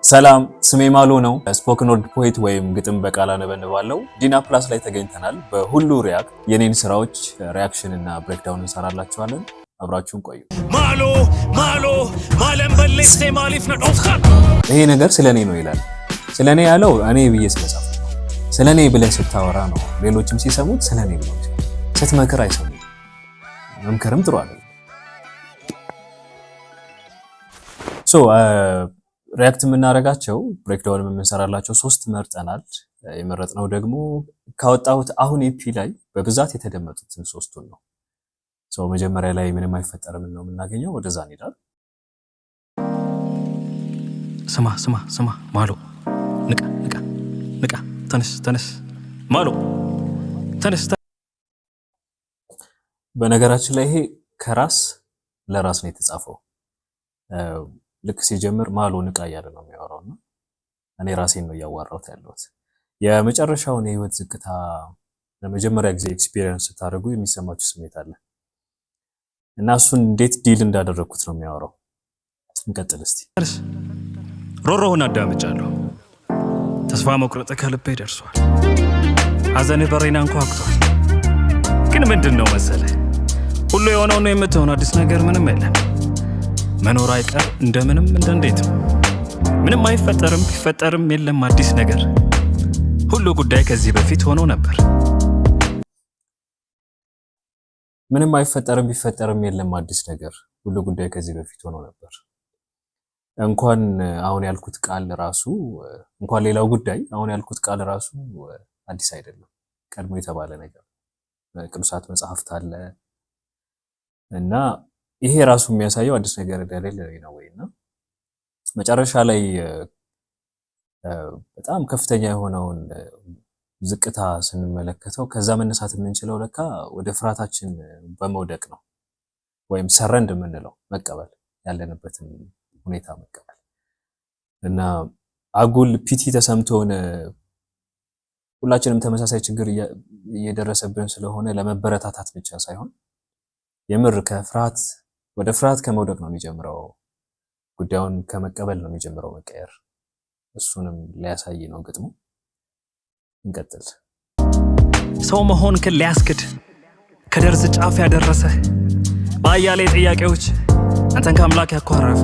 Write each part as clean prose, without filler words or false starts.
ሰላም ስሜ ማሎ ነው። ስፖከን ወርድ ፖኤት ወይም ግጥም በቃል አነበንባለሁ። ዲና ፕላስ ላይ ተገኝተናል። በሁሉ ሪያክት የኔን ስራዎች ሪያክሽን እና ብሬክዳውን እንሰራላችኋለን። አብራችሁን ቆዩ። ማሎ ማሎ ማለም በለስ ማሊፍ ነው። ይሄ ነገር ስለኔ ነው ይላል። ስለኔ ያለው እኔ ብዬ ስለጻፈ ነው። ስለኔ ብለህ ስታወራ ነው ሌሎችም ሲሰሙት ስለኔ ብለው ስትመክር አይሰሙም። መምከርም ጥሩ አይደለም። ሪያክት የምናደርጋቸው ብሬክዳውን የምንሰራላቸው 3 መርጠናል። የመረጥነው ደግሞ ካወጣሁት አሁን ኤፒ ላይ በብዛት የተደመጡትን 3ቱን ነው። መጀመሪያ ላይ ምንም አይፈጠርም ነው የምናገኘው። ወደዛ እንሄዳለን። ስማ ማሎ ንቃ ተነስ ማሎ ተነስ። በነገራችን ላይ ይሄ ከራስ ለራስ ነው የተጻፈው። ልክ ሲጀምር ማሎ ንቃ እያለ ነው የሚያወራውና እኔ ራሴን ነው እያዋራሁት ያለሁት። የመጨረሻውን የህይወት ዝቅታ ለመጀመሪያ ጊዜ ኤክስፒሪየንስ ስታደርጉ የሚሰማችሁ ስሜት አለ እና እሱን እንዴት ዲል እንዳደረኩት ነው የሚያወራው። እንቀጥል እስቲ። ሮሮውን አዳምጫለሁ። ተስፋ መቁረጥ ከልቤ ደርሷል። ሐዘንህ በሬን አንኳኩቷል። ግን ምንድን ነው መሰለህ ሁሉ የሆነው ነው የምትሆነው። አዲስ ነገር ምንም የለም። መኖር አይቀር እንደምንም እንደንዴትም ምንም አይፈጠርም ቢፈጠርም የለም አዲስ ነገር። ሁሉ ጉዳይ ከዚህ በፊት ሆኖ ነበር። ምንም አይፈጠርም ቢፈጠርም የለም አዲስ ነገር። ሁሉ ጉዳይ ከዚህ በፊት ሆኖ ነበር። እንኳን አሁን ያልኩት ቃል ራሱ እንኳን ሌላው ጉዳይ አሁን ያልኩት ቃል ራሱ አዲስ አይደለም። ቀድሞ የተባለ ነገር ቅዱሳት መጽሐፍት አለ እና ይሄ ራሱ የሚያሳየው አዲስ ነገር እንደሌለ ነው ወይና መጨረሻ ላይ በጣም ከፍተኛ የሆነውን ዝቅታ ስንመለከተው ከዛ መነሳት የምንችለው ለካ ወደ ፍርሃታችን በመውደቅ ነው። ወይም ሰረንድ የምንለው መቀበል፣ ያለንበትን ሁኔታ መቀበል እና አጉል ፒቲ ተሰምቶን ሁላችንም ተመሳሳይ ችግር እየደረሰብን ስለሆነ ለመበረታታት ብቻ ሳይሆን የምር ከፍርሃት ወደ ፍርሃት ከመውደቅ ነው የሚጀምረው። ጉዳዩን ከመቀበል ነው የሚጀምረው መቀየር። እሱንም ሊያሳይ ነው ግጥሙ። እንቀጥል። ሰው መሆንክን ሊያስክድ ከደርዝ ጫፍ ያደረሰ በአያሌ ጥያቄዎች አንተን ከአምላክ ያኳረፈ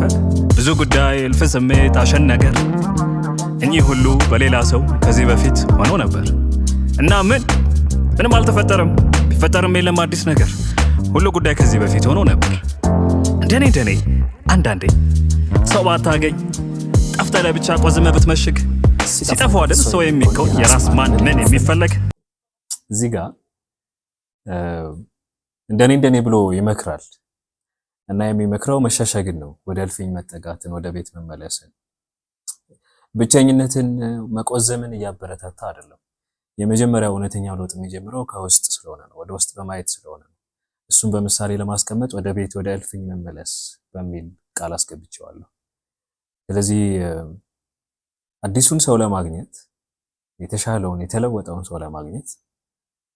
ብዙ ጉዳይ እልፍ ስሜት አሸን ነገር እኚህ ሁሉ በሌላ ሰው ከዚህ በፊት ሆኖ ነበር እና ምንም አልተፈጠረም ቢፈጠርም የለም አዲስ ነገር። ሁሉ ጉዳይ ከዚህ በፊት ሆኖ ነበር። እንደኔ አንዳንዴ ሰው ባታገኝ ጠፍተህ ለብቻ ቆዝመህ ብትመሽግ ሲጠፋ አይደል ሰው የሚከውን የራስ ማንነት የሚፈለግ። እዚህ ጋር እንደኔ ብሎ ይመክራል እና የሚመክረው መሻሻግን ነው። ወደ እልፍኝ መጠጋትን፣ ወደ ቤት መመለስን፣ ብቸኝነትን መቆዘምን እያበረታታ አይደለም። የመጀመሪያው እውነተኛው ለውጥ የሚጀምረው ከውስጥ ስለሆነ ነው፣ ወደ ውስጥ በማየት ስለሆነ ነው። እሱን በምሳሌ ለማስቀመጥ ወደ ቤት ወደ እልፍኝ መመለስ በሚል ቃል አስገብቼዋለሁ። ስለዚህ አዲሱን ሰው ለማግኘት የተሻለውን የተለወጠውን ሰው ለማግኘት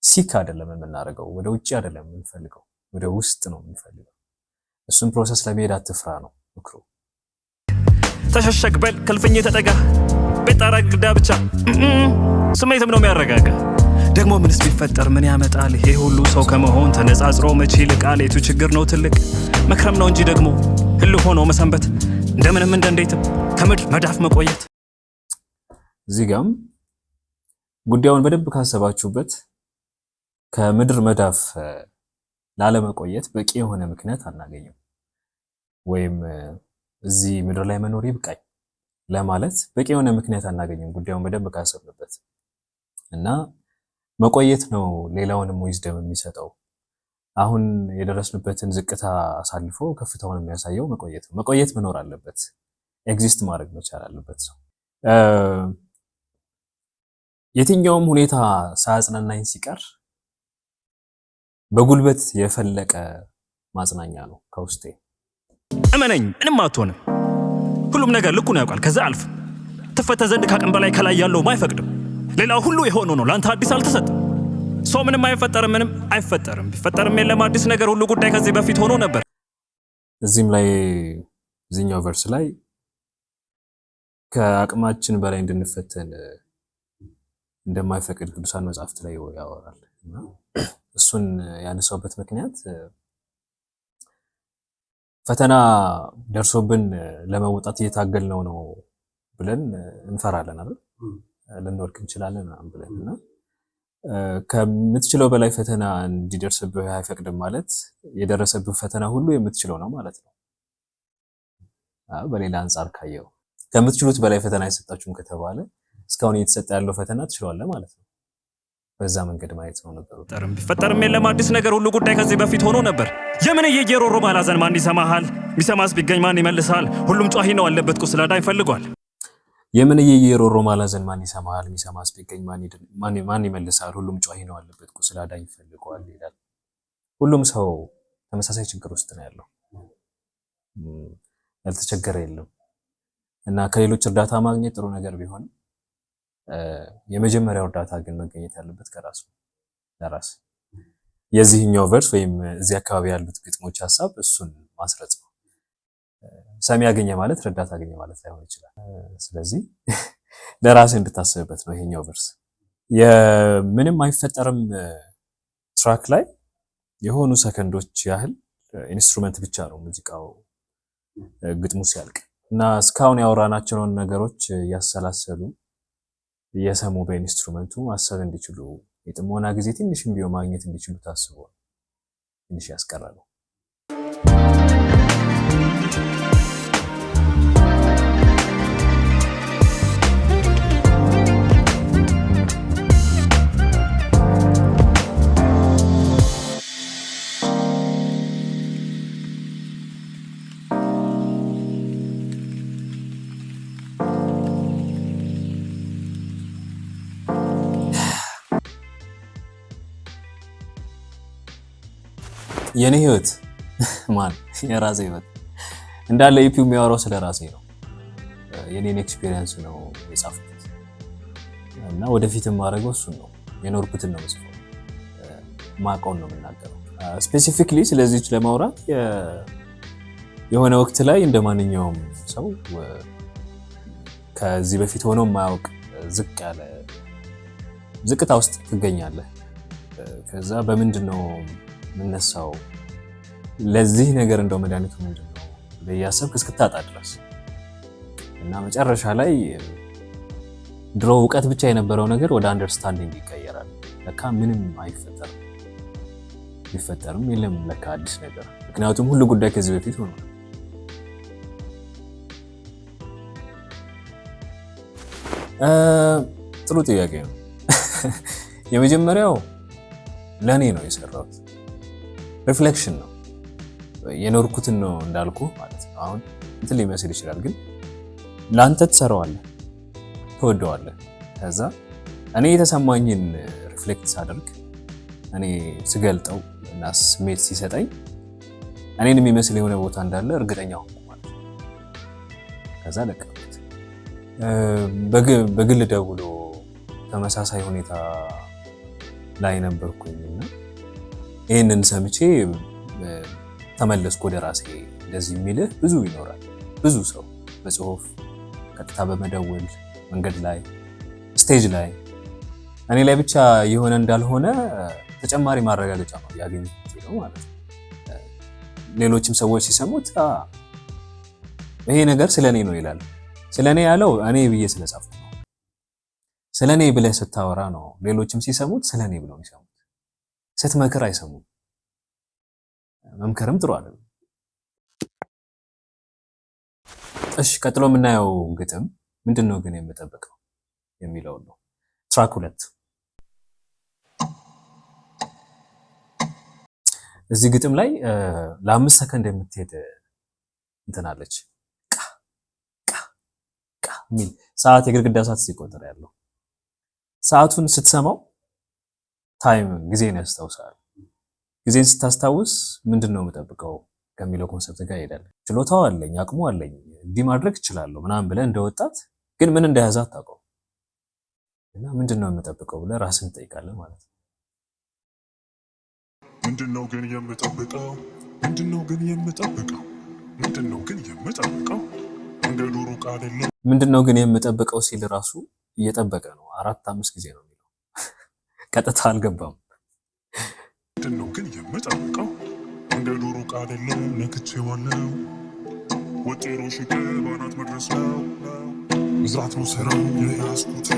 ሲክ አይደለም የምናደርገው፣ ወደ ውጪ አይደለም የምንፈልገው፣ ወደ ውስጥ ነው የምንፈልገው። እሱን ፕሮሰስ ለመሄድ አትፍራ ነው ምክሩ። ተሸሸግ በል ከልፍኝ ተጠጋ ቤት ጣራ ግዳ ብቻ ስሜትም ነው የሚያረጋጋ። ደግሞ ምንስ ቢፈጠር ምን ያመጣል ይሄ ሁሉ ሰው ከመሆን ተነጻጽሮ መቼ ይልቃል? የቱ ችግር ነው ትልቅ መክረም ነው እንጂ ደግሞ ህል ሆኖ መሰንበት እንደምንም እንደንዴትም ከምድር መዳፍ መቆየት። እዚህ ጋም ጉዳዩን በደንብ ካሰባችሁበት ከምድር መዳፍ ላለመቆየት በቂ የሆነ ምክንያት አናገኝም። ወይም እዚህ ምድር ላይ መኖር ይብቃኝ ለማለት በቂ የሆነ ምክንያት አናገኝም ጉዳዩን በደንብ ካሰብንበት እና መቆየት ነው ሌላውንም ዊዝደም የሚሰጠው። አሁን የደረስንበትን ዝቅታ አሳልፎ ከፍታውን የሚያሳየው መቆየት ነው። መቆየት መኖር አለበት፣ ኤግዚስት ማድረግ መቻል አለበት ሰው። የትኛውም ሁኔታ ሳያጽናናኝ ሲቀር በጉልበት የፈለቀ ማጽናኛ ነው ከውስጤ። እመነኝ ምንም አትሆንም። ሁሉም ነገር ልኩን ያውቃል። ከዛ አልፍ ትፈተ ዘንድ ካቅም በላይ ከላይ ያለው አይፈቅድም። ሌላው ሁሉ የሆነው ነው ለአንተ አዲስ አልተሰጠም። ሰው ምንም አይፈጠርም ቢፈጠርም የለም አዲስ ነገር። ሁሉ ጉዳይ ከዚህ በፊት ሆኖ ነበር። እዚህም ላይ እዚህኛው ቨርስ ላይ ከአቅማችን በላይ እንድንፈተን እንደማይፈቅድ ቅዱሳን መጻሕፍት ላይ ያወራል እና እሱን ያነሳውበት ምክንያት ፈተና ደርሶብን ለመውጣት እየታገልነው ነው ብለን እንፈራለን አይደል? ልንወድቅ እንችላለን ብለንና ከምትችለው በላይ ፈተና እንዲደርስብህ አይፈቅድም ማለት የደረሰብህ ፈተና ሁሉ የምትችለው ነው ማለት ነው። በሌላ አንጻር ካየው ከምትችሉት በላይ ፈተና አይሰጣችሁም ከተባለ እስካሁን እየተሰጠ ያለው ፈተና ትችላለህ ማለት ነው። በዛ መንገድ ማየት ነው ነገሩ። ቢፈጠርም የለም አዲስ ነገር ሁሉ ጉዳይ ከዚህ በፊት ሆኖ ነበር። የምን የየሮሮ ማላዘን ማን ይሰማሃል? ሚሰማስ ቢገኝ ማን ይመልሳል? ሁሉም ጫሂ ነው አለበት ቁስል አዳኝ ፈልጓል። የምን የየሮሮ ማላዘን ማን ይሰማሃል? ሚሰማስ ቢገኝ ማን ይመልሳል? ሁሉም ጫሂ ነው አለበት ቁስል አዳኝ ፈልጓል ይላል። ሁሉም ሰው ተመሳሳይ ችግር ውስጥ ነው ያለው። ያልተቸገረ የለም እና ከሌሎች እርዳታ ማግኘት ጥሩ ነገር ቢሆን የመጀመሪያው እርዳታ ግን መገኘት ያለበት ከራስ ነው። ለራስ የዚህኛው ቨርስ ወይም እዚህ አካባቢ ያሉት ግጥሞች ሐሳብ እሱን ማስረጽ ነው። ሰሚ ያገኘ ማለት ረዳት አገኘ ማለት ላይሆን ይችላል። ስለዚህ ለራስ እንድታስብበት ነው ይሄኛው ቨርስ። የምንም አይፈጠርም ትራክ ላይ የሆኑ ሰከንዶች ያህል ኢንስትሩመንት ብቻ ነው ሙዚቃው ግጥሙ ሲያልቅ እና እስካሁን ያወራናቸውን ነገሮች ያሰላሰሉ እየሰሙ በኢንስትሩመንቱ ማሰብ እንዲችሉ የጥሞና ጊዜ ትንሽም ቢሆን ማግኘት እንዲችሉ ታስቦ ትንሽ ያስቀራሉ። የኔ ህይወት ማን የራሴ ህይወት እንዳለ ኢፒው የሚያወራው ስለ ራሴ ነው። የኔን ኤክስፒሪየንስ ነው የጻፍኩት እና ወደፊትም ማድረገው እሱን ነው የኖርኩትን ነው መስፈው ማቀውን ነው የምናገረው። ስፔሲፊክሊ ስለዚህ ለማውራት የሆነ ወቅት ላይ እንደማንኛውም ሰው ከዚህ በፊት ሆኖ የማያውቅ ዝቅታ ውስጥ ትገኛለህ። ከዛ በምንድነው ምንነሳው ለዚህ ነገር እንደው መድኃኒቱ ምንድነው ለያሰብክ እስክታጣ ድረስ እና መጨረሻ ላይ ድሮ እውቀት ብቻ የነበረው ነገር ወደ አንደርስታንዲንግ ይቀየራል። ለካ ምንም አይፈጠርም፣ ቢፈጠርም የለም ለካ አዲስ ነገር። ምክንያቱም ሁሉ ጉዳይ ከዚህ በፊት ሆኖ ጥሩ ጥያቄ ነው። የመጀመሪያው ለኔ ነው የሰራሁት ሪፍሌክሽን ነው የኖርኩትን ነው እንዳልኩ ማለት ነው። አሁን እንትን ሊመስል ይችላል፣ ግን ላንተ ትሰራዋለህ፣ ትወደዋለህ። ከዛ እኔ የተሰማኝን ሪፍሌክት ሳደርግ እኔ ስገልጠው እና ስሜት ሲሰጠኝ እኔን የሚመስል የሆነ ቦታ እንዳለ እርግጠኛ ሆንኩ ማለት ነው። ከዛ ለቀኩት። በግል ደውሎ ተመሳሳይ ሁኔታ ላይ ነበርኩኝና ይህንን ሰምቼ ተመለስኩ ወደ ራሴ። እንደዚህ የሚልህ ብዙ ይኖራል፣ ብዙ ሰው በጽሁፍ ቀጥታ በመደወል መንገድ ላይ ስቴጅ ላይ እኔ ላይ ብቻ የሆነ እንዳልሆነ ተጨማሪ ማረጋገጫ ነው ያገኘሁት ነው ማለት ነው። ሌሎችም ሰዎች ሲሰሙት ይሄ ነገር ስለኔ ነው ይላል። ስለኔ ያለው እኔ ብዬ ስለጻፍኩ ነው። ስለኔ ብለህ ስታወራ ነው ሌሎችም ሲሰሙት ስለኔ ብለው የሚሰሙት። ስትመክር አይሰሙም። መምከርም ጥሩ አይደለም። እሺ ቀጥሎ የምናየው ግጥም ምንድነው ግን የምጠብቀው የሚለው ነው። ትራክ 2 እዚህ ግጥም ላይ ለ5 ሰከንድ የምትሄድ እንትናለች ቃ ሚል ሰዓት የግድግዳ ሰዓት ሲቆጠር ያለው ሰዓቱን ስትሰማው ታይም ጊዜን ያስታውሳል። ጊዜን ስታስታውስ ምንድነው የምጠብቀው ከሚለው ኮንሰፕት ጋር ይሄዳል። ችሎታው አለኝ፣ አቅሙ አለኝ፣ እንዲህ ማድረግ እችላለሁ ምናምን ብለህ እንደወጣት ግን ምን እንደያዘ አታውቀው እና ምንድነው የምጠብቀው ብለህ ራስን ትጠይቃለህ ማለት ነው። ምንድነው ግን የምጠብቀው? ምንድነው ግን የምጠብቀው? ምንድነው ግን የምጠብቀው? ምንድነው ግን የምጠብቀው ሲል ራሱ እየጠበቀ ነው። 4-5 ጊዜ ነው የሚለው። ቀጥታ አልገባም። ምንድነው ግን የምጠብቀው መንገዱ ሩቅ አይደለም ነክቼዋለሁ ወጤሮ ሽገባናት መድረስ ነው ብዛት ነው ስራው የያዝኩት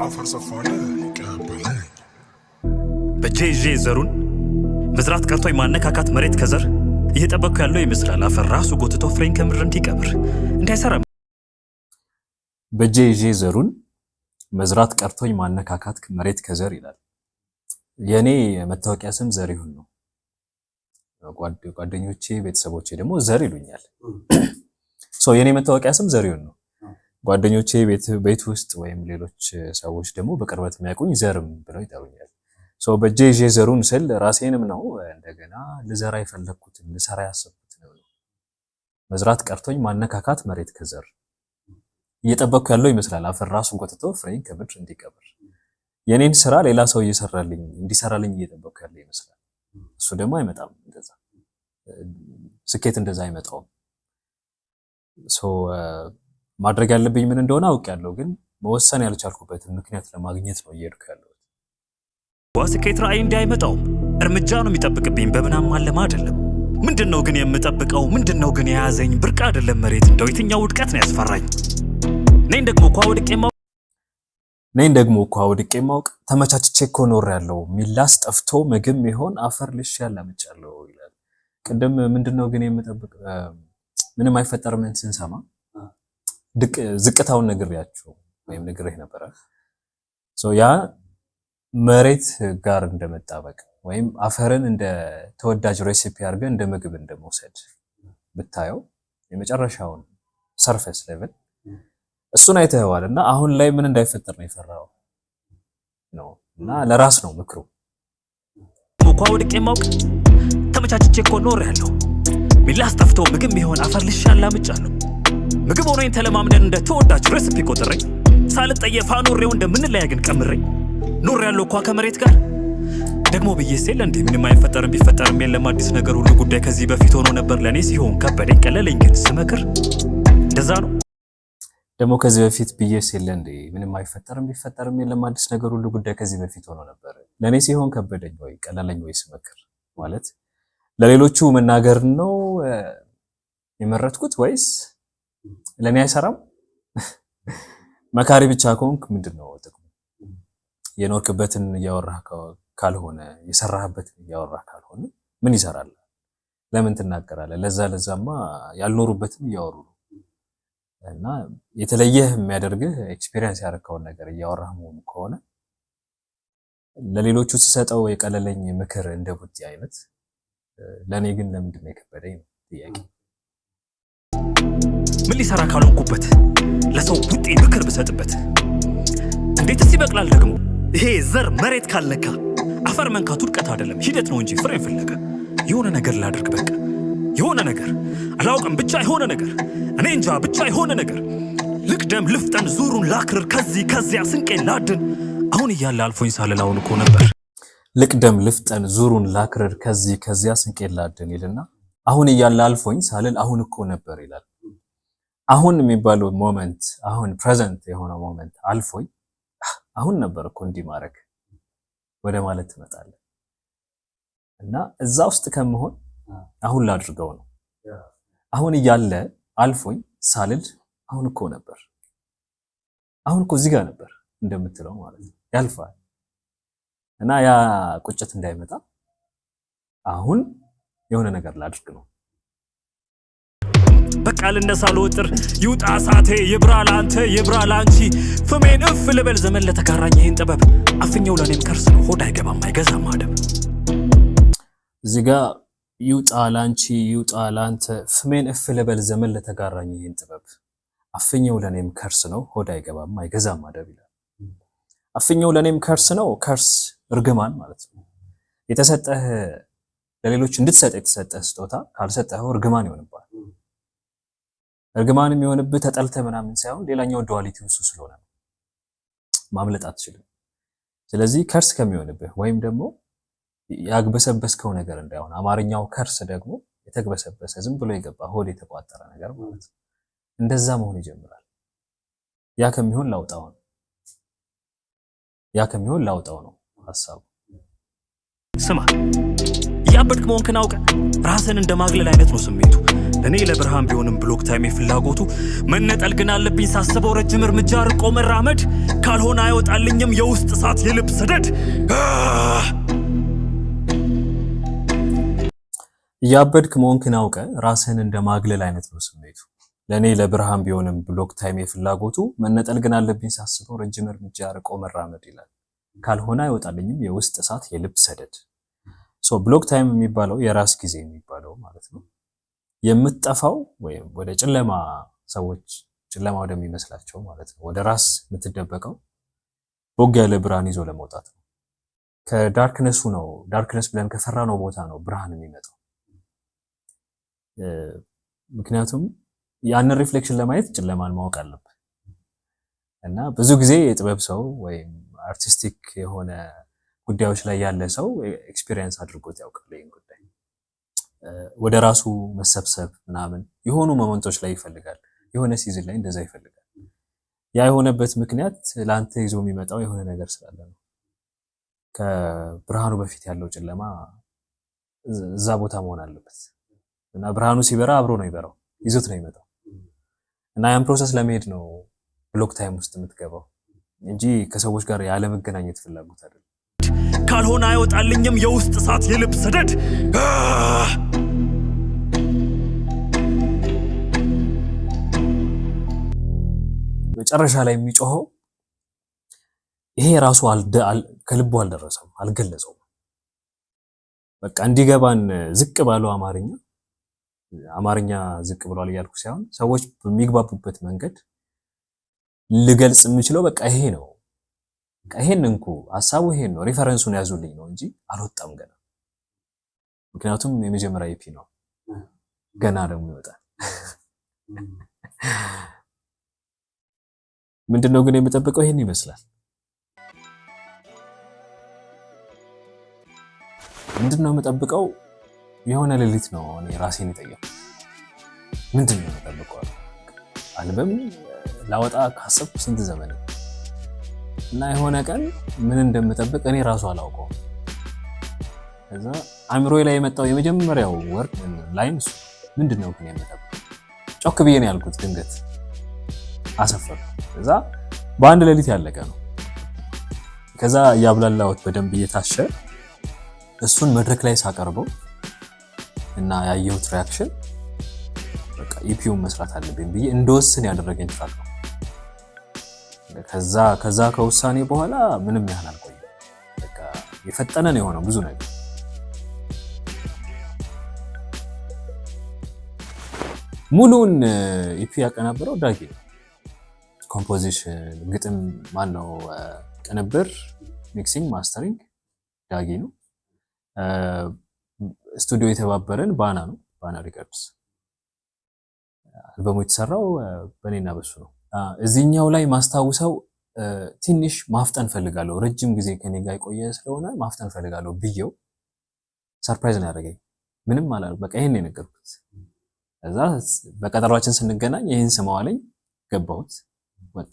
አፈር ሰፋለ ይቀበለኝ በጄጄ ዘሩን መዝራት ቀርቶኝ ማነካካት መሬት ከዘር እየጠበቅኩ ያለው ይመስላል አፈር ራሱ ጎትቶ ፍሬን ከምድር እንዲቀብር እንዳይሰራ በጄጄ ዘሩን መዝራት ቀርቶኝ ማነካካት መሬት ከዘር ይላል። የኔ መታወቂያ ስም ዘሪሁን ነው። ጓደኞቼ ቤተሰቦቼ ደግሞ ዘር ይሉኛል። የኔ መታወቂያ ስም ዘሪሁን ነው። ጓደኞቼ ቤት ውስጥ ወይም ሌሎች ሰዎች ደግሞ በቅርበት የሚያውቁኝ ዘርም ብለው ይጠሩኛል። በጄጄ ዘሩን ስል ራሴንም ነው እንደገና ልዘራ የፈለግኩትን ልሰራ ያሰብኩትን ነው። መዝራት ቀርቶኝ ማነካካት መሬት ከዘር እየጠበቅኩ ያለው ይመስላል አፈር ራሱን ጎትቶ ፍሬን ከምድር እንዲቀብር። የኔን ስራ ሌላ ሰው እንዲሰራልኝ እየጠበቅኩ ያለው ይመስላል። እሱ ደግሞ አይመጣም። እንደዛ ስኬት እንደዛ አይመጣውም። ማድረግ ያለብኝ ምን እንደሆነ አውቄያለሁ፣ ግን መወሰን ያልቻልኩበትን ምክንያት ለማግኘት ነው እየሄድኩ ያለሁት። ስኬት ራዕይ እንዳይመጣውም እርምጃ ነው የሚጠብቅብኝ፣ በምናም አለም አይደለም። ምንድነው ግን የምጠብቀው? ምንድነው ግን የያዘኝ? ብርቅ አይደለም መሬት፣ እንደው የትኛው ውድቀት ነው ያስፈራኝ? ነኝ ደግሞ እኮ አውድቄ ማውቅ ተመቻችቼ እኮ ኖር ያለው ሚላስ ጠፍቶ ምግብ ይሆን አፈር ልሽ ያላምጫለሁ ይላል። ቅድም ምንድነው ግን የምጠብቅ ምንም አይፈጠርም ስንሰማ ዝቅታውን ነግሬያችሁ ወይም ነግሬህ ነበረ። ያ መሬት ጋር እንደመጣበቅ ወይም አፈርን እንደ ተወዳጅ ሬሲፒ አድርገን እንደ ምግብ እንደመውሰድ ብታየው የመጨረሻውን ሰርፌስ ሌቭል እሱን አይተኸዋል። እና አሁን ላይ ምን እንዳይፈጠር ነው የፈራው ነው። እና ለራስ ነው ምክሩ። ወድቄ ማውቅ ተመቻችቼ እኮ ኖር ያለው ሚላስ ጠፍቶ ምግብ ቢሆን አፈር ልሽ ያላምጫለሁ። ምግብ ሆኖኝ ተለማምደን እንደ ተወዳጅ ሬሲፒ ቆጥሬ ሳልጠየፍ አኖሬው እንደምንለያ ግን ቀምሬ ኖር ያለው እኮ ከመሬት ጋር ደግሞ ብዬስ የለ እንዴ ምንም አይፈጠርም ቢፈጠርም የለም አዲስ ነገር ሁሉ ጉዳይ ከዚህ በፊት ሆኖ ነበር ለኔ ሲሆን ከበደኝ ቀለለኝ ግን ስመክር እንደዛ ነው። ደግሞ ከዚህ በፊት ብዬስ የለ እንዴ ምንም አይፈጠርም ቢፈጠርም የለም አዲስ ነገር ሁሉ ጉዳይ ከዚህ በፊት ሆኖ ነበር ለኔ ሲሆን ከበደኝ ወይ ቀለለኝ ወይ ስመክር ማለት ለሌሎቹ መናገር ነው የመረጥኩት ወይስ ለኔ አይሰራም? መካሪ ብቻ ከሆንክ ምንድነው ጥቅሙ? የኖርክበትን እያወራህ ካልሆነ የሰራህበትን እያወራህ ካልሆነ ምን ይሰራል? ለምን ትናገራለህ? ለዛማ ያልኖሩበትን እያወሩ ነው። እና የተለየህ የሚያደርግህ ኤክስፒሪየንስ ያደረከውን ነገር እያወራህ መሆኑ ከሆነ ለሌሎቹ ተሰጠው የቀለለኝ ምክር እንደ ቡጢ አይነት ለኔ ግን ለምንድነው የከበደኝ ነው ጥያቄ። ምን ሊሰራ ካልሆንኩበት ለሰው ቡጢ ምክር ብሰጥበት እንዴትስ ይበቅላል ደግሞ? ይሄ ዘር መሬት ካልነካ አፈር መንካቱ ውድቀት አይደለም ሂደት ነው እንጂ ፍሬን ፍለጋ የሆነ ነገር ላድርግ በቃ የሆነ ነገር አላውቅም ብቻ የሆነ ነገር እኔ እንጃ ብቻ የሆነ ነገር ልቅደም ልፍጠን ዙሩን ላክርር ከዚያ ስንቄን ላድን አሁን እያለ አልፎኝ ሳልል አሁን እኮ ነበር። ልቅደም ልፍጠን ዙሩን ላክርር ከዚያ ስንቄን ላድን ይልና አሁን እያለ አልፎኝ ሳልል አሁን እኮ ነበር ይላል። አሁን የሚባለው ሞመንት አሁን ፕሬዘንት የሆነው ሞመንት አልፎኝ አሁን ነበር እኮ እንዲህ ማድረግ ወደ ማለት ትመጣለህ። እና እዛ ውስጥ ከመሆን አሁን ላድርገው ነው። አሁን እያለ አልፎኝ ሳልል አሁን እኮ ነበር፣ አሁን እኮ እዚህ ጋር ነበር እንደምትለው ማለት ነው። ያልፋል እና ያ ቁጭት እንዳይመጣ አሁን የሆነ ነገር ላድርግ ነው። በቃል እንደሳሉ ወጥር ይውጣ ሳቴ ይብራ ላንተ ይብራ ላንቺ ፍሜን እፍ ልበል ዘመን ለተካራኝ ይሄን ጥበብ አፍኛው ለኔም ከርስ ነው ሆድ አይገባም አይገዛም አደብ። እዚህ ጋር ይውጣ ላንቺ ይውጣ ላንተ ፍሜን እፍ ልበል ዘመን ለተጋራኝ ይሄን ጥበብ አፍኛው ለኔም ከርስ ነው ሆድ አይገባም አይገዛም አደብ ይላል። አፍኛው ለኔም ከርስ ነው። ከርስ እርግማን ማለት ነው። የተሰጠህ ለሌሎች እንድትሰጥ የተሰጠህ ስጦታ ካልሰጠኸው እርግማን ይሆንብሃል። እርግማን የሚሆንብህ ተጠልተህ ምናምን ሳይሆን ሌላኛው ዱዋሊቲ እሱ ስለሆነ ነው። ማምለጥ አትችልም። ስለዚህ ከርስ ከሚሆንብህ ወይም ደግሞ ያግበሰበስከው ነገር እንዳይሆን፣ አማርኛው ከርስ ደግሞ የተግበሰበሰ ዝም ብሎ የገባ ሆድ የተቋጠረ ነገር ማለት ነው። እንደዛ መሆን ይጀምራል። ያ ከሚሆን ላውጣው ነው ሐሳቡ። ስማ ያበድክ መሆንክን አውቀ ራስን እንደማግለል አይነት ነው ስሜቱ። ለኔ ለብርሃን ቢሆንም ብሎክ ታይም ፍላጎቱ መነጠል ግን አለብኝ ሳስበው ረጅም እርምጃ ርቆ መራመድ ካልሆነ አይወጣልኝም የውስጥ እሳት የልብ ሰደድ። ያበድክ መሆንክን አውቀ ራስን እንደማግለል አይነት ነው ስሜቱ። ለኔ ለብርሃን ቢሆንም ብሎክ ታይም ፍላጎቱ መነጠል ግን አለብኝ ሳስበው ረጅም እርምጃ ርቆ መራመድ ይላል። ካልሆነ አይወጣልኝም የውስጥ እሳት የልብ ሰደድ። ብሎክ ታይም የሚባለው የራስ ጊዜ የሚባለው ማለት ነው። የምትጠፋው ወይም ወደ ጨለማ ሰዎች ጨለማ ወደሚመስላቸው ማለት ነው ወደ ራስ የምትደበቀው ቦግ ያለ ብርሃን ይዞ ለመውጣት ነው። ከዳርክነሱ ነው ዳርክነስ ብለን ከፈራነው ቦታ ነው ብርሃን የሚመጣው። ምክንያቱም ያንን ሪፍሌክሽን ለማየት ጨለማን ማወቅ አለብን እና ብዙ ጊዜ የጥበብ ሰው ወይም አርቲስቲክ የሆነ ጉዳዮች ላይ ያለ ሰው ኤክስፒሪየንስ አድርጎት ያውቃል። ይሄን ጉዳይ ወደ ራሱ መሰብሰብ ምናምን የሆኑ ሞመንቶች ላይ ይፈልጋል። የሆነ ሲዝን ላይ እንደዛ ይፈልጋል። ያ የሆነበት ምክንያት ለአንተ ይዞ የሚመጣው የሆነ ነገር ስላለ ነው። ከብርሃኑ በፊት ያለው ጨለማ እዛ ቦታ መሆን አለበት እና ብርሃኑ ሲበራ አብሮ ነው ይበራው፣ ይዞት ነው ይመጣው እና ያን ፕሮሰስ ለመሄድ ነው ብሎክ ታይም ውስጥ የምትገባው እንጂ ከሰዎች ጋር ያለ መገናኘት ፍላጎት አይደለም። ካልሆነ አይወጣልኝም የውስጥ እሳት የልብ ሰደድ። መጨረሻ ላይ የሚጮኸው ይሄ ራሱ ከልቡ አልደረሰም፣ አልገለጸውም። በቃ እንዲገባን ዝቅ ባለው አማርኛ ዝቅ ብሏል እያልኩ ሳይሆን ሰዎች በሚግባቡበት መንገድ ልገልጽ የምችለው በቃ ይሄ ነው። ይሄን እንኩ ሐሳቡ ይሄን ነው፣ ሪፈረንሱን ያዙልኝ ነው እንጂ አልወጣም ገና። ምክንያቱም የመጀመሪያ ኢፒ ነው፣ ገና ደግሞ ይወጣል። ምንድነው ግን የምጠብቀው? ይሄን ይመስላል። ምንድነው የምጠብቀው? የሆነ ሌሊት ነው እኔ ራሴን የጠየኩት፣ ምንድነው የምጠብቀው? አልበም ላወጣ ካሰብኩ ስንት ዘመን እና የሆነ ቀን ምን እንደምጠብቅ እኔ ራሱ አላውቀውም። ከዛ አእምሮዬ ላይ የመጣው የመጀመሪያው ወርድ ላይን እሱ ምንድነው ግን የምጠብቀው? ጮክ ብዬ ነው ያልኩት። ድንገት አሰፈር። ከዛ በአንድ ሌሊት ያለቀ ነው። ከዛ እያብላላሁት በደንብ እየታሸ እሱን መድረክ ላይ ሳቀርበው እና ያየሁት ሪያክሽን በቃ ኢፒውን መስራት አለብኝ ብዬ እንደወስን ያደረገኝ ትራክ ነው። ከዛ ከውሳኔ በኋላ ምንም ያህል አልቆየም። በቃ የፈጠነ ነው የሆነው ብዙ ነገር። ሙሉውን ኢፒ ያቀናበረው ዳጊ ነው። ኮምፖዚሽን፣ ግጥም ማነው፣ ቅንብር፣ ሚክሲንግ፣ ማስተሪንግ ዳጊ ነው። ስቱዲዮ የተባበረን ባና ነው፣ ባና ሪከርድስ። አልበሙ የተሰራው በኔና በሱ ነው። እዚህኛው ላይ ማስታውሰው ትንሽ ማፍጠን ፈልጋለሁ፣ ረጅም ጊዜ ከኔ ጋር የቆየ ስለሆነ ማፍጠን ፈልጋለሁ ብዬው ሰርፕራይዝ ነው ያደረገኝ። ምንም አላልኩም፣ በቃ ይሄን ነው የነገርኩት። ከዛ በቀጠሯችን ስንገናኝ ይሄን ስማው አለኝ፣ ገባሁት፣ ወጣ።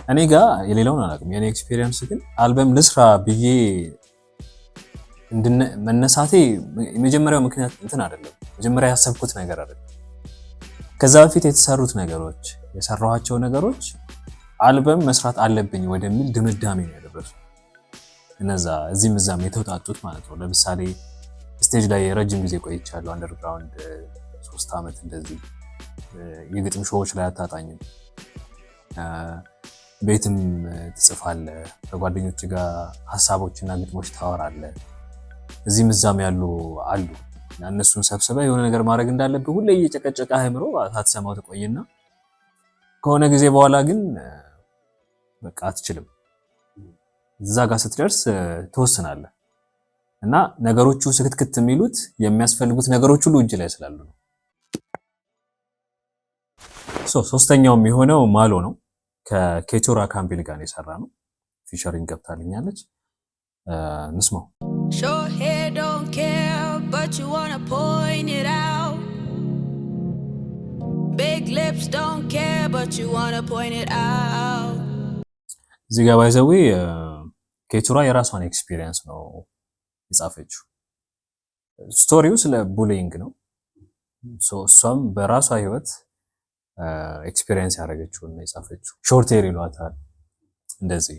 እኔ ጋር የሌላውን አላውቅም፣ የኔ ኤክስፒሪየንስ ግን አልበም ልስራ ብዬ መነሳቴ የመጀመሪያው ምክንያት እንትን አይደለም፣ መጀመሪያ ያሰብኩት ነገር አይደለም። ከዛ በፊት የተሰሩት ነገሮች፣ የሰራኋቸው ነገሮች አልበም መስራት አለብኝ ወደሚል ድምዳሜ ነው ያደረሱት። እነዛ እዚህም እዛም የተውጣጡት ማለት ነው። ለምሳሌ ስቴጅ ላይ ረጅም ጊዜ ቆይቻለሁ፣ አንደርግራውንድ 3 ዓመት እንደዚህ። የግጥም ሾዎች ላይ አታጣኝም፣ ቤትም ትጽፋለህ፣ ከጓደኞች ጋር ሀሳቦችና ግጥሞች ታወራለህ። እዚህም እዛም ያሉ አሉ እና እነሱን ሰብስበህ የሆነ ነገር ማድረግ እንዳለብህ ሁሌ እየጨቀጨቀ አእምሮ ሳትሰማው ትቆይና ከሆነ ጊዜ በኋላ ግን በቃ አትችልም። እዛ ጋር ስትደርስ ትወስናለህ እና ነገሮቹ ስክትክት የሚሉት የሚያስፈልጉት ነገሮች ሁሉ እጅ ላይ ስላሉ ነው። ሶስተኛውም የሆነው ማሎ ነው። ከኬቾራ ካምቢል ጋር የሰራ ነው። ፊቸሪንግ ገብታልኛለች። እንስማው። Short hair don't care but you wanna point it out. Big lips don't care, but you wanna point it out. እዚህ ጋር ባይዘዌ ኬቹራ የራሷን ኤክስፒሪየንስ ነው የጻፈችው። ስቶሪው ስለ ቡሊንግ ነው። እሷም በራሷ ህይወት ኤክስፒሪየንስ ያደረገችውን ነው የጻፈችው። ሾርት ሄር ይሏታል እንደዚህ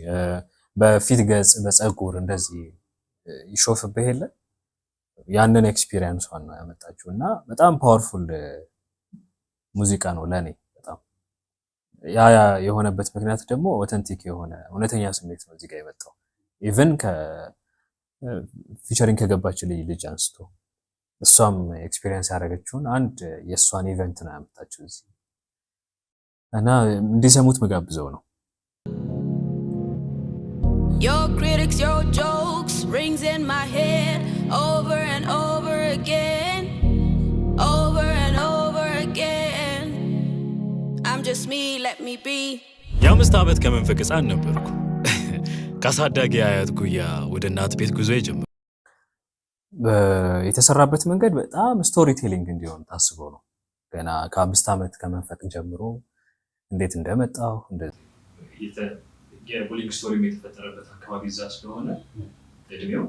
በፊት ገጽ በፀጉር እንደዚህ ይሾፍብህ የለ ያንን ኤክስፒሪየንሷን ነው ያመጣችው እና በጣም ፓወርፉል ሙዚቃ ነው ለኔ በጣም ያ የሆነበት ምክንያት ደግሞ ኦተንቲክ የሆነ እውነተኛ ስሜት ነው እዚህ ጋር የመጣው ኢቭን ፊቸሪንግ ከገባች ልጅ አንስቶ እሷም ኤክስፒሪየንስ ያደረገችውን አንድ የእሷን ኢቨንት ነው ያመጣችው እዚህ እና እንዲሰሙት መጋብዘው ነው። Your critics, your jokes rings in my head over and over again, over and over again. I'm just me, let me be. የአምስት ዓመት ከመንፈቅ ሕፃን ነበርኩ። ከአሳዳጊ አያት ጉያ ወደ እናት ቤት ጉዞ የጀመርኩ። የተሰራበት መንገድ በጣም ስቶሪ ቴሊንግ እንዲሆን ታስቦ ነው። ገና ከ5 ዓመት ከመንፈቅ ጀምሮ እንዴት እንደመጣው የቡሊንግ ስቶሪ የተፈጠረበት አካባቢ እዛ ስለሆነ እድሜው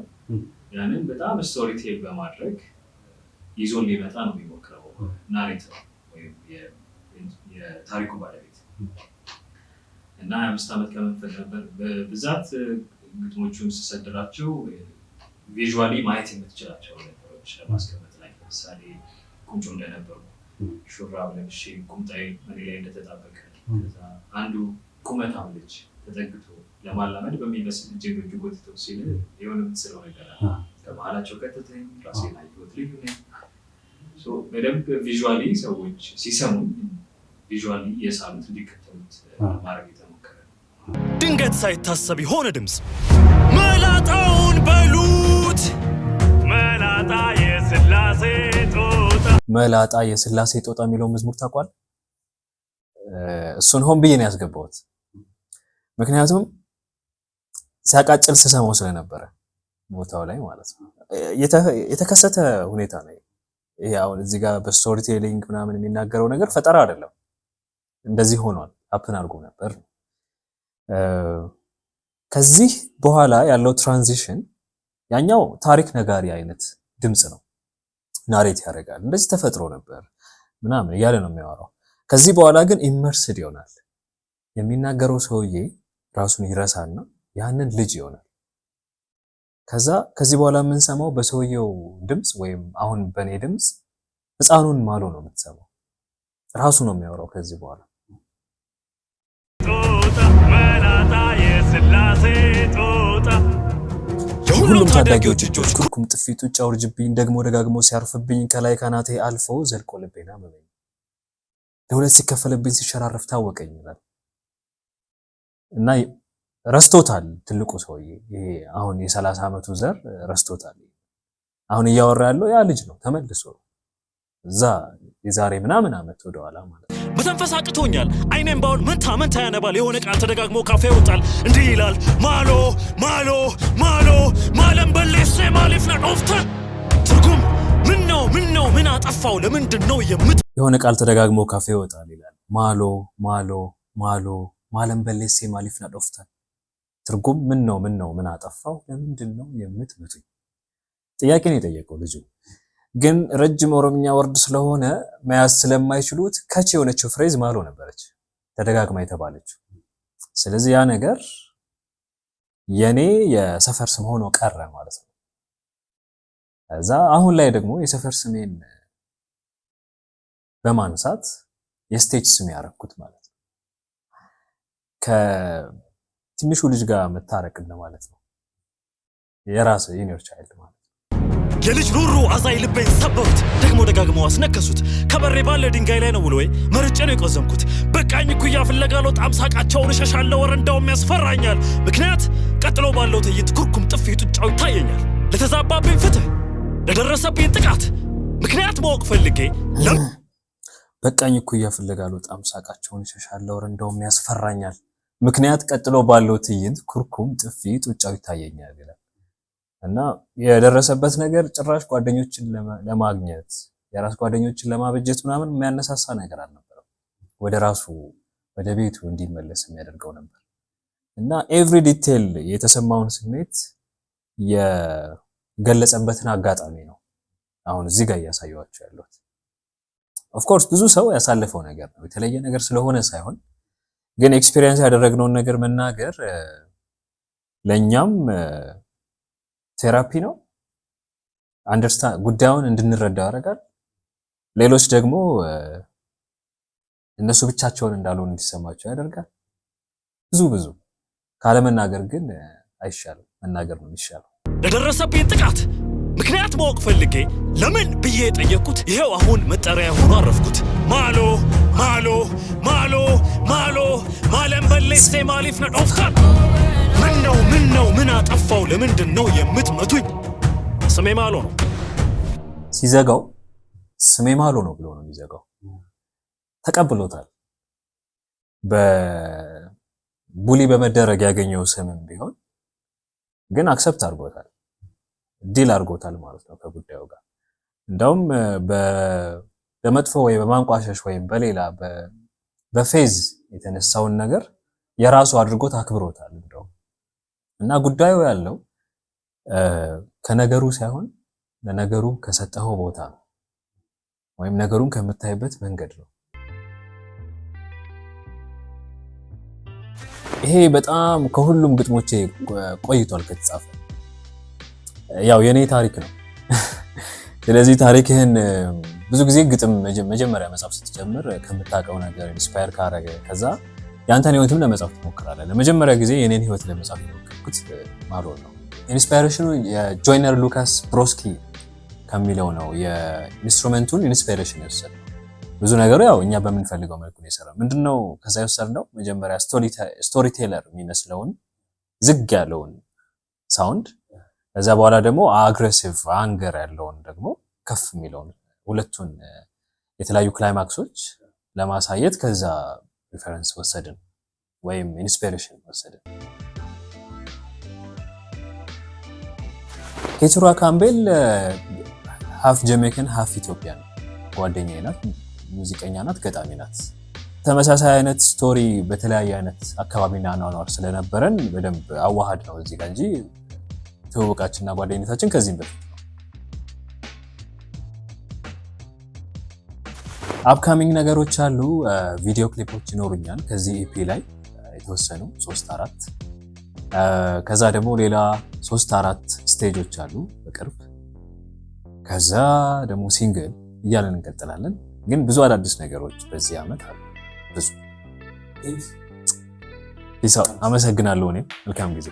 ያንን በጣም ስቶሪ ቴል በማድረግ ይዞ ሊመጣ ነው የሚሞክረው ናሬተር ወይም የታሪኩ ባለቤት እና 5 ዓመት ከመንፈቅ ነበር። በብዛት ግጥሞቹን ስሰድራቸው ቪዥዋሊ ማየት የምትችላቸው ነገሮች ለማስቀመጥ ላይ ለምሳሌ ቁንጮ እንደነበሩ ሹራብ ለብሼ ቁምጣዬ መሬ ላይ እንደተጣበቀ አንዱ ቁመታም ልጅ ተጠግቶ ለማላመድ በሚመስል እጅግ ጎትቶ ሲል የሆነ የምትስለው ነገር አለ። ከመሀላቸው ከተተኝ ራሴን አየሁት ልዩ ነኝ። በደንብ ቪዥዋሊ ሰዎች ሲሰሙ ቪዥዋሊ የሳሉት እንዲከተሉት ማድረግ የተሞከረ ነው። ድንገት ሳይታሰብ የሆነ ድምፅ መላጣውን በሉት መላጣ የስላሴ ጦጣ መላጣ የስላሴ ጦጣ የሚለው መዝሙር ታውቋል? እሱን ሆን ብዬ ነው ያስገባሁት። ምክንያቱም ሲያቃጭል ስሰማው ስለነበረ ቦታው ላይ ማለት ነው። የተከሰተ ሁኔታ ነው ይሄ። አሁን እዚህ ጋር በስቶሪ ቴሊንግ ምናምን የሚናገረው ነገር ፈጠራ አይደለም። እንደዚህ ሆኗል፣ ሀፕን አድርጎ ነበር። ከዚህ በኋላ ያለው ትራንዚሽን ያኛው ታሪክ ነጋሪ አይነት ድምጽ ነው። ናሬት ያደርጋል። እንደዚህ ተፈጥሮ ነበር ምናምን እያለ ነው የሚያወራው። ከዚህ በኋላ ግን ኢመርስድ ይሆናል። የሚናገረው ሰውዬ ራሱን ይረሳና ያንን ልጅ ይሆናል። ከዚህ በኋላ የምንሰማው በሰውየው ድምጽ ወይም አሁን በኔ ድምጽ ህፃኑን ማሎ ነው የምትሰማው። ራሱ ነው የሚያወራው ከዚህ በኋላ የሁሉም ታዳጊዎች እጆች ኩርኩም ጥፊቱ ጫውርጅብኝ ደግሞ ደጋግሞ ሲያርፍብኝ ከላይ ካናቴ አልፎ ዘልቆ ልቤና መመኝ ለሁለት ሲከፈልብኝ ሲሸራረፍ ታወቀኝ ይላል እና ረስቶታል። ትልቁ ሰውዬ ይሄ አሁን የ30 ዓመቱ ዘር ረስቶታል። አሁን እያወራ ያለው ያ ልጅ ነው ተመልሶ እዛ የዛሬ ምናምን ዓመት ወደኋላ ማለት ነው። መተንፈስ አቅቶኛል። አይኔም ባውን መንታ ያነባል። የሆነ ቃል ተደጋግሞ ካፌ ይወጣል። እንዲህ ይላል ማሎ ማሎ ማሎ ማለም በሌሴ ማሊፍና ኦፍተ ትርጉም ምን አጠፋው ለምንድን ነው የሆነ ቃል ተደጋግሞ ካፌ ይወጣል ይላል። ማሎ ማሎ ማሎ ማለም በሌሴ ማሊፍና ኦፍተ ትርጉም ምን አጠፋው ለምንድን ነው የምትመቱኝ? ጥያቄ ነው የጠየቀው ልጁ። ግን ረጅም ኦሮምኛ ወርድ ስለሆነ መያዝ ስለማይችሉት ከች የሆነችው ፍሬዝ ማሎ ነበረች ተደጋግማ የተባለችው። ስለዚህ ያ ነገር የኔ የሰፈር ስም ሆኖ ቀረ ማለት ነው። ከዛ አሁን ላይ ደግሞ የሰፈር ስሜን በማንሳት የስቴጅ ስም ያደረኩት ማለት ነው። ከትንሹ ልጅ ጋር መታረቅ ማለት ነው። የራስ ኢነር ቻይልድ ማለት የልጅ ሩሩ አዛይ ልቤን ሰበሩት። ደግሞ ደጋግመው አስነከሱት። ከበሬ ባለ ድንጋይ ላይ ነው ውሎዬ መርጬ ነው የቆዘምኩት። በቃኝ ኩያ ፍለጋ ለው ጣምሳቃቸውን እሸሻለሁ። ወረንዳውም ያስፈራኛል። ምክንያት ቀጥሎ ባለው ትዕይንት ኩርኩም ጥፊ ጡጫው ይታየኛል። ለተዛባብኝ ፍትህ ለደረሰብኝ ጥቃት ምክንያት ማወቅ ፈልጌ በቃኝ ኩያ ፍለጋ ለው ጣምሳቃቸውን እሸሻለሁ። ወረንዳውም ያስፈራኛል። ምክንያት ቀጥሎ ባለው ትዕይንት ኩርኩም ጥፊ ጡጫው ይታየኛል ይላል። እና የደረሰበት ነገር ጭራሽ ጓደኞችን ለማግኘት የራስ ጓደኞችን ለማበጀት ምናምን የሚያነሳሳ ነገር አልነበረም። ወደ ራሱ ወደ ቤቱ እንዲመለስ የሚያደርገው ነበር እና ኤቭሪ ዲቴል የተሰማውን ስሜት የገለጸበትን አጋጣሚ ነው አሁን እዚህ ጋር እያሳየኋቸው ያለሁት። ኦፍ ኮርስ ብዙ ሰው ያሳለፈው ነገር ነው፣ የተለየ ነገር ስለሆነ ሳይሆን ግን ኤክስፒሪየንስ ያደረግነውን ነገር መናገር ለኛም ቴራፒ ነው። አንደርስታንድ ጉዳዩን እንድንረዳው ያደርጋል። ሌሎች ደግሞ እነሱ ብቻቸውን እንዳልሆኑ እንዲሰማቸው ያደርጋል። ብዙ ካለመናገር ግን አይሻልም፣ መናገር ነው የሚሻለው። ለደረሰብኝ ጥቃት ምክንያት ማወቅ ፈልጌ ለምን ብዬ የጠየቅኩት ይሄው አሁን መጠሪያ ሆኖ አረፍኩት። ማሎ ማሎ ማሎ ማሎ ማለም በሌሴ ማሊፍ ነዶፍታል። ምን አጠፋው? ለምንድን ነው የምትመቱኝ? ስሜ ማሎ ነው። ሲዘጋው ስሜ ማሎ ነው ብሎ ነው የሚዘጋው። ተቀብሎታል። በቡሊ በመደረግ ያገኘው ስምም ቢሆን ግን አክሰፕት አድርጎታል፣ ዲል አድርጎታል ማለት ነው ከጉዳዩ ጋር። እንደውም በመጥፎ ወይ በማንቋሸሽ ወይም በሌላ በፌዝ የተነሳውን ነገር የራሱ አድርጎት አክብሮታል እንደው እና ጉዳዩ ያለው ከነገሩ ሳይሆን ለነገሩ ከሰጠኸው ቦታ ነው ወይም ነገሩን ከምታይበት መንገድ ነው። ይሄ በጣም ከሁሉም ግጥሞቼ ቆይቷል ከተጻፈ። ያው የኔ ታሪክ ነው። ስለዚህ ታሪክህን ብዙ ጊዜ ግጥም መጀመሪያ መጻፍ ስትጀምር ከምታውቀው ነገር ኢንስፓየር ካረገ ከዛ ያንተን ህይወትም ለመጻፍ ትሞክራለህ። ለመጀመሪያ ጊዜ የኔን ህይወት ለመጻፍ የሞከርኩት ማሎ ነው። ኢንስፓይሬሽኑ የጆይነር ሉካስ ብሮስኪ ከሚለው ነው። የኢንስትሩሜንቱን ኢንስፓይሬሽን የወሰደው ብዙ ነገሩ ያው እኛ በምንፈልገው መልኩ ነው የሰራው። ምንድነው ከዛ የወሰድነው? መጀመሪያ ስቶሪ ቴለር የሚመስለውን ዝግ ያለውን ሳውንድ፣ ከዛ በኋላ ደግሞ አግሬሲቭ አንገር ያለውን ደግሞ ከፍ የሚለውን ሁለቱን የተለያዩ ክላይማክሶች ለማሳየት ከዛ ሪፈረንስ ወሰድን ወይም ኢንስፓይሬሽን ወሰድን። ኬቱራ ካምቤል ሃፍ ጀሜይካን ሃፍ ኢትዮጵያን ጓደኛዬ ናት፣ ሙዚቀኛ ናት፣ ገጣሚ ናት። ተመሳሳይ አይነት ስቶሪ በተለያየ አይነት አካባቢና አኗኗር ስለነበረን በደንብ አዋሃድ ነው እዚህ ጋር እንጂ ትውውቃችንና ጓደኝነታችን ከዚህም በፊት ነው። አፕካሚንግ ነገሮች አሉ። ቪዲዮ ክሊፖች ይኖሩኛል ከዚህ ኢፒ ላይ የተወሰኑ 3-4። ከዛ ደግሞ ሌላ 3-4 ስቴጆች አሉ በቅርብ። ከዛ ደግሞ ሲንግል እያለን እንቀጥላለን። ግን ብዙ አዳዲስ ነገሮች በዚህ ዓመት አሉ። ብዙ አመሰግናለሁ። እኔም መልካም ጊዜ